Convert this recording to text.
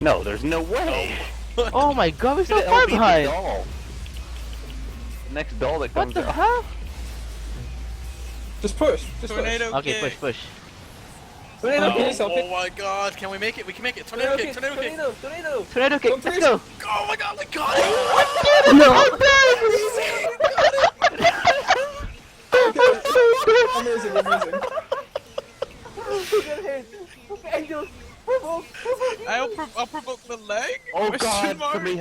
No, there's no way. Oh my god, we're so It'll far be the behind. doll. Next doll that What comes the out. hell? Just push. Just Tornado Okay, kick. push. Tornado Oh, kick. oh my god, can we make it? We can make it. Tornado kick, tornado kick. Tornado. Tornado kick, Don't let's push. go. Oh my god, we got it! Amazing, amazing. I'll provoke the leg? Oh Question god, mark? somebody